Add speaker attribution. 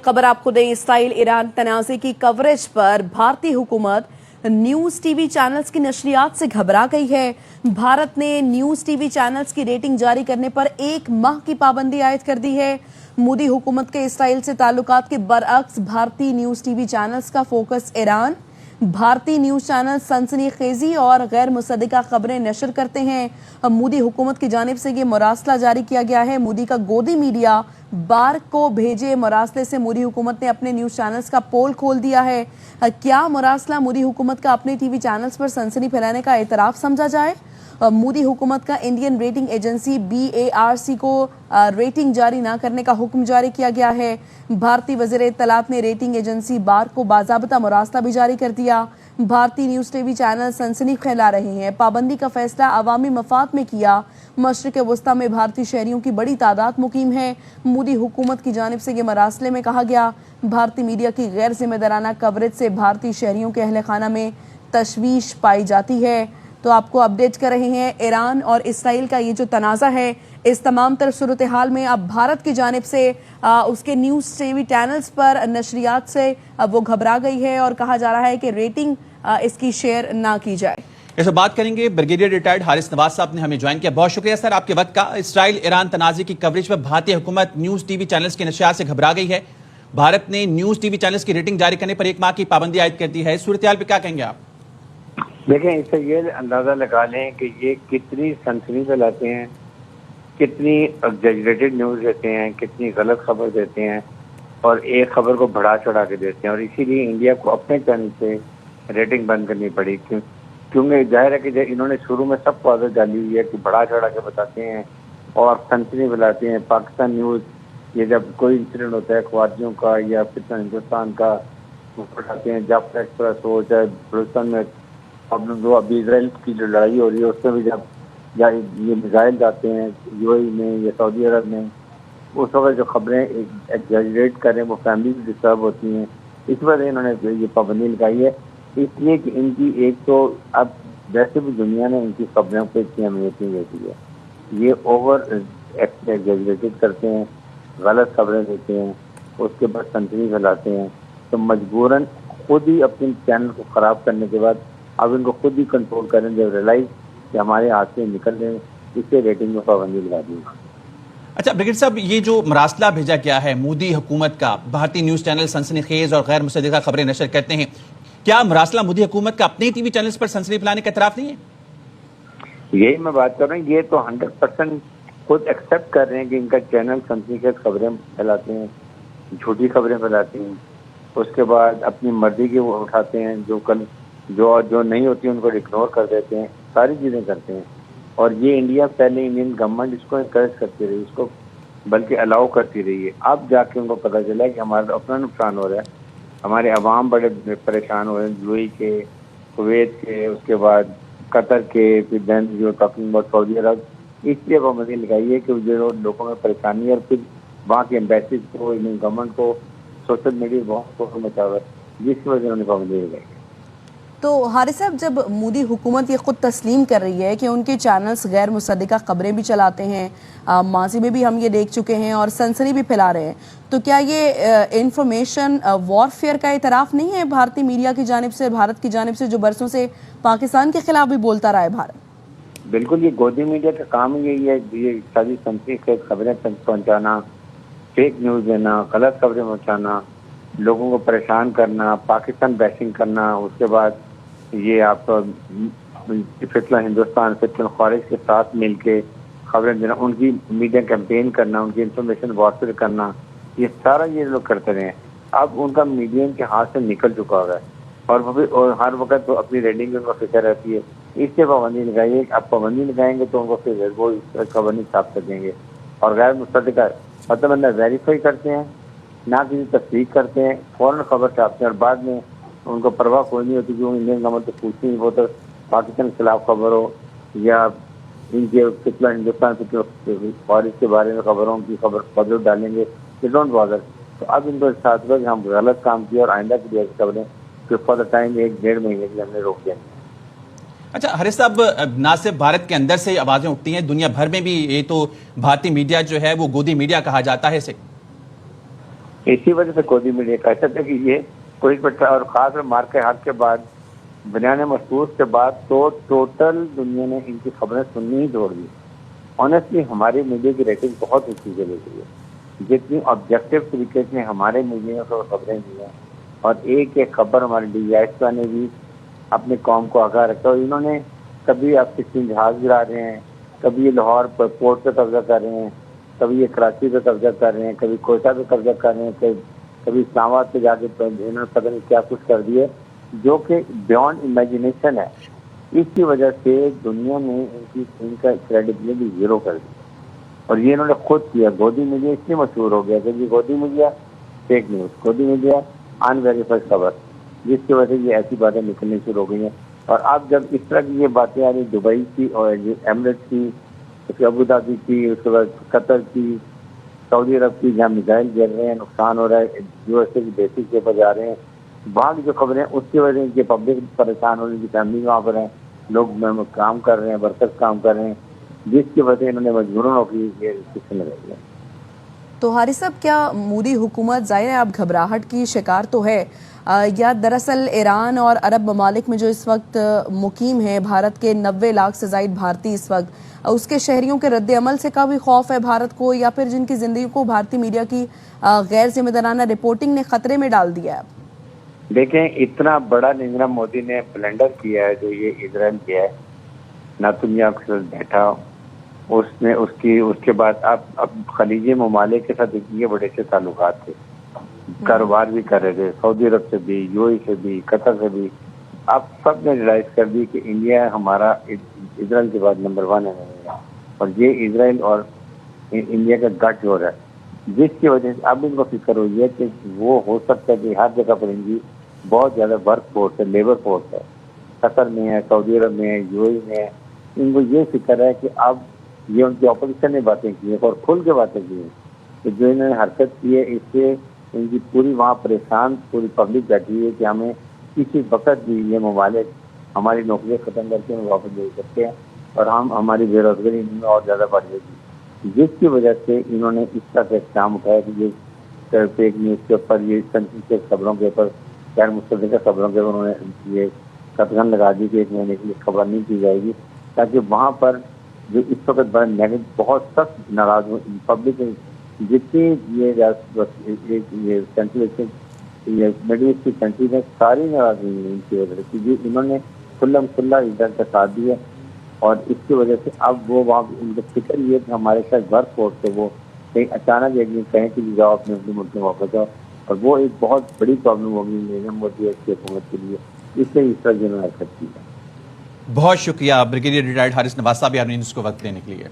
Speaker 1: खबर आपको दें, इसराइल ईरान तनाज़े की कवरेज पर भारतीय हुकूमत न्यूज़ टीवी चैनल्स की नशरियात से घबरा गई है। भारत ने न्यूज़ टीवी चैनल्स की रेटिंग जारी करने पर 1 माह की पाबंदी आयद कर दी है। मोदी हुकूमत के इसराइल से ताल्लुकात के बरअक्स भारतीय न्यूज़ टीवी चैनल्स का फोकस ईरान। भारतीय न्यूज़ चैनल सनसनीखेज़ी और गैर मुसद्दिका खबरें नशर करते हैं। मोदी हुकूमत की जानिब से ये मरासला जारी किया गया है। मोदी का गोदी मीडिया बार को भेजे मरासले से मोदी हुकूमत ने अपने न्यूज़ चैनल्स का पोल खोल दिया है। क्या मरासला मोदी हुकूमत का अपने टीवी चैनल्स पर सनसनी फैलाने का एतराफ़ समझा जाए? मोदी हुकूमत का इंडियन रेटिंग एजेंसी BARC को रेटिंग जारी न करने का हुक्म जारी किया गया है। भारतीय वज़ीर इत्तलात ने रेटिंग एजेंसी बार को बाज़ाब्ता मुरासला भी जारी कर दिया। भारतीय न्यूज़ टीवी चैनल सनसनी फैला रहे हैं। पाबंदी का फैसला अवामी मफाद में किया। मशरिक़ वस्ता में भारतीय शहरियों की बड़ी तादाद मुकीम है। मोदी हुकूमत की जानिब से ये मरासले में कहा गया, भारतीय मीडिया की गैर जिम्मेदाराना कवरेज से भारतीय शहरियों के अहल खाना में तशवीश पाई जाती है। तो आपको अपडेट कर रहे हैं, ईरान और इसराइल का ये जो तनाज़ा है, इस तमाम तर सूरत हाल में अब भारत की जानिब से उसके न्यूज़ टीवी चैनल्स पर नशरियात से वो घबरा गई है और कहा जा रहा है कि रेटिंग इसकी शेयर ना की जाए।
Speaker 2: इस बात करेंगे, ब्रिगेडियर रिटायर्ड हारिस नवाज साहब ने हमें ज्वाइन किया। बहुत शुक्रिया सर आपके वक्त का। इसराइल ईरान तनाज़े की कवरेज पर भारतीय हुकूमत न्यूज़ टीवी चैनल्स की नशरियात से घबरा गई है। भारत ने न्यूज़ टीवी चैनल्स की रेटिंग जारी करने पर 1 माह की पाबंदी आयद कर दी है। सूरत हाल पर क्या कहेंगे आप?
Speaker 3: देखें, इससे ये अंदाज़ा लगा लें कि ये कितनी सनसनी फैलाते हैं, कितनी एग्जैजरेटेड न्यूज़ देते हैं, कितनी गलत खबर देते हैं और एक खबर को बढ़ा चढ़ा के देते हैं। और इसीलिए इंडिया को अपने चैनल से रेटिंग बंद करनी पड़ी, क्योंकि जाहिर है कि इन्होंने शुरू में सबको आदत डाली हुई है कि बढ़ा चढ़ा के बताते हैं और सनसनी फैलाते हैं। पाकिस्तान न्यूज़ ये जब कोई इंसिडेंट होता है ख्वारियों का या फिर हिंदुस्तान का, वो बताते हैं। जाफर एक्सप्रेस हो चाहे बलूचिस्तान में प्रॉब्लम, जो अभी इसराइल की जो लड़ाई हो रही है उसमें भी जब ये मिसाइल जाते हैं UAE में या सऊदी अरब में, उस वक्त जो खबरें एग्जैजरेट करें वो फैमिली भी डिस्टर्ब होती हैं। इस वजह इन्होंने ये पाबंदी लगाई है, इसलिए कि इनकी एक तो अब वैसे भी दुनिया ने इनकी खबरों पर इतनी अहमियत नहीं देती है। ये ओवर एग्जैजरेटेड करते हैं, गलत खबरें देते हैं, उसके बाद सनसनी फैलाते हैं। तो मजबूरन खुद ही अपने चैनल को ख़राब करने के बाद अब इनको खुद ही कंट्रोल करें, जब रियलाइज कि हमारे हाथ से निकल रहे हैं, इससे रेटिंग में पाबंदी लगा दी।
Speaker 2: अच्छा ब्रिगेडियर साहब, ये जो मरासला भेजा गया है मोदी हुकूमत का, भारतीय न्यूज़ चैनल सनसनीखेज और गैर मुसद्दिका खबरें नशर करते हैं, क्या मरासला मोदी हुकूमत का अपने टीवी चैनल्स पर सनसनी फैलाने का एतराफ़ नहीं है? यही
Speaker 3: मैं बात कर रहा हूँ। ये तो 100% खुद एक्सेप्ट कर रहे हैं कि इनका चैनल सनसनीखेज खबरें फैलाते हैं, झूठी खबरें फैलाते हैं। उसके बाद अपनी मर्जी की वो उठाते हैं, जो नहीं होती उनको इग्नोर कर देते हैं, सारी चीज़ें करते हैं। और ये इंडिया पहले इंडियन गवर्नमेंट इसको इंकरेज करती रही, इसको बल्कि अलाउ करती रही है। अब जाके उनको पता चला कि हमारा अपना नुकसान हो रहा है, हमारे अवाम बड़े परेशान हो रहे हैं, UAE के, कुवैत के, उसके बाद कतर के, फिर देन जो टॉकिंग अबाउट सऊदी अरब। इसलिए पाबंदी लगाई है कि जो लोगों में परेशानी है और फिर वहाँ की एम्बेसीज को, इंडियन गवर्नमेंट को, सोशल मीडिया बहुत मचा हुआ है, जिसकी वजह से उन्होंने पाबंदी लगाई।
Speaker 1: तो हारिस साहब, जब मोदी हुकूमत ये खुद तस्लीम कर रही है कि उनके चैनल्स गैर मुसद्दिका खबरें भी चलाते हैं, माजी में भी हम ये देख चुके हैं और सनसनी भी फैला रहे हैं, तो क्या ये इंफॉर्मेशन वॉरफेयर का इतराफ़ नहीं है भारतीय मीडिया की जानिब से, भारत की जानिब से, जो बरसों से पाकिस्तान के खिलाफ भी बोलता रहा है भारत?
Speaker 3: बिल्कुल, ये गोदी मीडिया का काम यही है, ये सारी सनसनी से खबरें पहुँचाना, फेक न्यूज़ देना, गलत खबरें पहुँचाना, लोगों को परेशान करना, पाकिस्तान बैशिंग करना। उसके बाद ये आप फितला हिंदुस्तान, फितला ख्वारिज के साथ मिलके खबरें देना, उनकी मीडिया कैंपेन करना, उनकी इंफॉर्मेशन वॉरफेयर करना, ये सारा ये लोग करते रहे हैं। अब उनका मीडिया इनके हाथ से निकल चुका है और हर वक्त तो अपनी रेटिंग में उनका फिक्र रहती है। इससे पाबंदी लगाई है। अब पाबंदी लगाएंगे तो उनको फिर वो खबर नहीं छाप सकेंगे। और गैर मुसद्दिका मतलब अंदर वेरीफाई करते हैं, ना किसी तस्दीक करते हैं, फौरन खबर छापते हैं और बाद में उनको परवाह कोई नहीं होती, क्योंकि इंडियन गवर्नमेंट तो पूछती नहीं। वो तो पाकिस्तान के खिलाफ खबर हो या इनके फितला हिंदुस्तान ख्वारिज के बारे में खबरों की खबर डालेंगे, ये डोंट बॉदर। तो अब इनको साथ में हम गलत काम किया और आइंदा की खबरें कि फॉर द टाइम 1-1.5 महीने के लिए हमने रोक दिया।
Speaker 2: अच्छा हारिस साहब, ना सिर्फ भारत के अंदर से आवाज़ें उठती हैं, दुनिया भर में भी ये तो भारतीय मीडिया जो है वो गोदी मीडिया कहा जाता है इसे।
Speaker 3: اسی وجہ سے گودی میڈیا کہتا تھا کہ یہ کوئی بچہ، اور خاص طور مار کے حق کے بعد بنیان محفوظ کے بعد تو ٹوٹل دنیا نے ان کی خبریں سننی ہی چھوڑ دی. آنیسٹلی ہماری میڈیا کی ریٹنگ بہت اونچی چلی گئی ہے، جتنی آبجیکٹو طریقے سے ہمارے میڈیا کو خبریں دی ہیں، اور ایک ایک خبر ہمارے ڈی ایس نے بھی اپنی قوم کو آگاہ رکھا. اور انہوں نے کبھی آپ کسی جہاز گرا رہے ہیں، کبھی یہ لاہور پورٹ پہ قبضہ کر رہے ہیں، کبھی یہ کراچی پہ قبضہ کر رہے ہیں، کبھی کوئٹہ پہ قبضہ کر رہے ہیں، کبھی اسلام آباد پہ جا کے انہوں نے پتہ نہیں کیا کچھ کر دیے جو کہ بیونڈ امیجنیشن ہے. اس کی وجہ سے دنیا نے ان کا کریڈیبلٹی زیرو کر دی، اور یہ انہوں نے خود کیا. گودی میڈیا اس لیے مشہور ہو گیا کہ گودی میڈیا فیک نیوز، گودی میڈیا ان ویریفائڈ خبر، جس کی وجہ سے یہ ایسی باتیں نکلنی شروع ہو گئی ہیں. اور اب جب اس طرح کی یہ باتیں آ رہی دبئی کی اور ایمریٹس کی، اس کے ابو دھابی کی، اس کے بعد قطر کی، سعودی عرب کی، جہاں میزائل گر رہے ہیں، نقصان ہو رہا ہے، یو ایس اے کی بیسز کے اوپر جا رہے ہیں، وہاں کی جو خبریں اس کی وجہ سے پبلک پریشان ہو رہی ہے، کی فیملی وہاں پر ہیں، لوگ کام کر رہے ہیں، ورکرز کام کر رہے ہیں، جس کی وجہ سے انہوں نے مجبوراً نوکری کے سلسلے میں رہ گیا.
Speaker 1: تو حارث صاحب، کیا مودی حکومت ظاہر ہے اب گھبراہٹ کی شکار تو ہے، یا دراصل ایران اور عرب ممالک میں جو اس وقت مقیم ہیں بھارت کے 90 لاکھ سے زائد بھارتی اس وقت، اس کے شہریوں کے رد عمل سے کا بھی خوف ہے بھارت کو، یا پھر جن کی زندگی کو بھارتی میڈیا کی غیر ذمہ دارانہ رپورٹنگ نے خطرے میں ڈال دیا ہے؟
Speaker 3: دیکھیں، اتنا بڑا نریندر مودی نے بلنڈر کیا ہے جو یہ اسرائیل کیا ہے، نتنیاہو کے ساتھ بیٹھا، اس کے بعد اب خلیجی ممالک کے ساتھ یہ بڑے سے تعلقات تھے، کاروبار بھی کر رہے تھے، سعودی عرب سے بھی، یو اے سے بھی، قطر سے بھی. اب سب نے ریلائز کر دی کہ انڈیا ہمارا اسرائیل کے بعد نمبر 1 ہے، اور یہ اسرائیل اور انڈیا کا گٹ جو رہا ہے، جس کی وجہ سے اب ان کو فکر ہوئی ہے کہ وہ ہو سکتا ہے کہ ہر جگہ پر ان کی بہت زیادہ ورک فورس ہے، لیبر فورس ہے، قطر میں ہے، سعودی عرب میں ہے، یو اے میں ہے. ان کو یہ فکر ہے کہ اب یہ ان کی اپوزیشن نے باتیں کی ہیں اور کھل کے باتیں کی ہیں کہ جو انہوں نے حرکت کی ہے اس سے ان کی پوری وہاں پریشان پوری پبلک بیٹھی ہے کہ ہمیں کسی وقت بھی یہ ممالک ہماری نوکریاں ختم کر کے ہمیں واپس دے سکتے ہیں اور ہماری بے روزگاری ان میں اور زیادہ بڑھ جائے گی. جس کی وجہ سے انہوں نے اس طرح سے اقدام اٹھایا کہ یہ فیک نیوز کے اوپر، یہ سنسیٹیو خبروں کے اوپر، غیر مستقل خبروں کے اوپر انہوں نے یہ قطغن لگا دی کہ 1 مہینے کے لیے خبر نہیں کی جائے گی، تاکہ وہاں پر جو اس وقت بہت سخت ناراض پبلک جتنی یہ مڈل ایسٹ کی کنٹریز ہیں ساری ناراض ہوئی ہیں ان کی وجہ سے، کیونکہ انہوں نے کھلم کھلا اسرائیل کا ساتھ دیا، اور اس کی وجہ سے اب وہ وہاں ان کا فکر یہ ہے کہ ہمارے ساتھ ورک فورس ہے وہ کہیں اچانک ایک دن کہیں کہ جاؤ اپنے ملک میں واپس جاؤ، اور وہ ایک بہت بڑی پرابلم ہوگی نریندر مودی کی حکومت کے لیے. اس سے اس طرح جنہوں نے حرکت کی ہے.
Speaker 2: بہت شکریہ بریگیڈیئر ریٹائرڈ حارث نواز صاحب، آپ نے اس کو وقت دینے کے لیے.